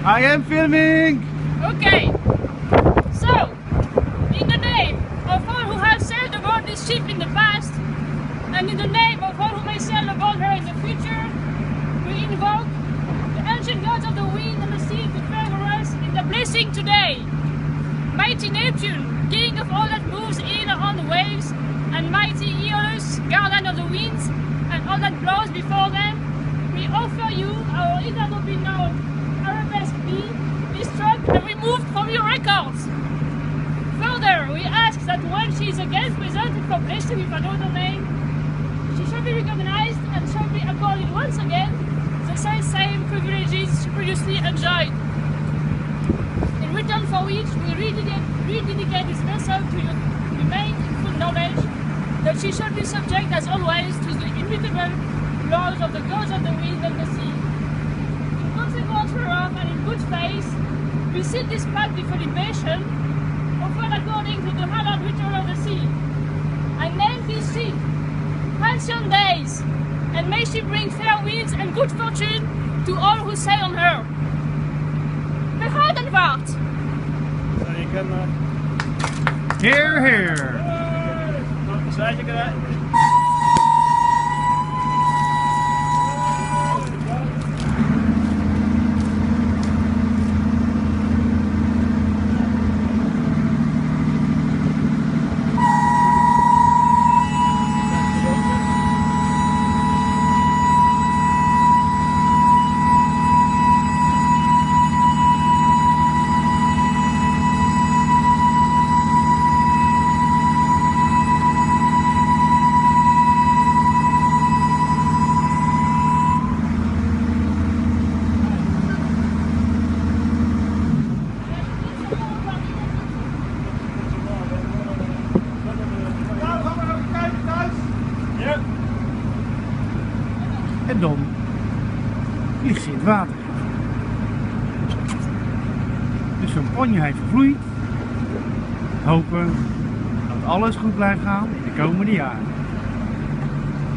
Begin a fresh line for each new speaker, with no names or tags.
I am filming!
Okay, so, in the name of all who have sailed aboard this ship in the past, and in the name of all who may sail aboard her in the future, we invoke the ancient gods of the wind and the sea to favor us in the blessing today. Mighty Neptune, king of all that moves in or on the waves, and mighty Aeolus, guardian of the winds, and all that blows before them, we offer you our eternal be known, arabesque be struck and removed from your records. Further, we ask that when she is again presented for blessing with another name, she shall be recognized and shall be accorded once again the same privileges she previously enjoyed. In return for which we rededicate this vessel to you to remain in full knowledge that she shall be subject as always to the immutable laws of the gods of the wind and the sea. In consequence whereof and in good faith, we seal this pact before libation, offered according to the hallowed ritual of the sea. I name this ship Halcyon Days, and may she bring fair winds and good fortune to all who sail on her. Behouden waard!
So you can...
Here, here!
Zwaai je eruit.
En dan ligt ze in het water. De champagne heeft gevloeid. Hopen dat alles goed blijft gaan in de komende jaren.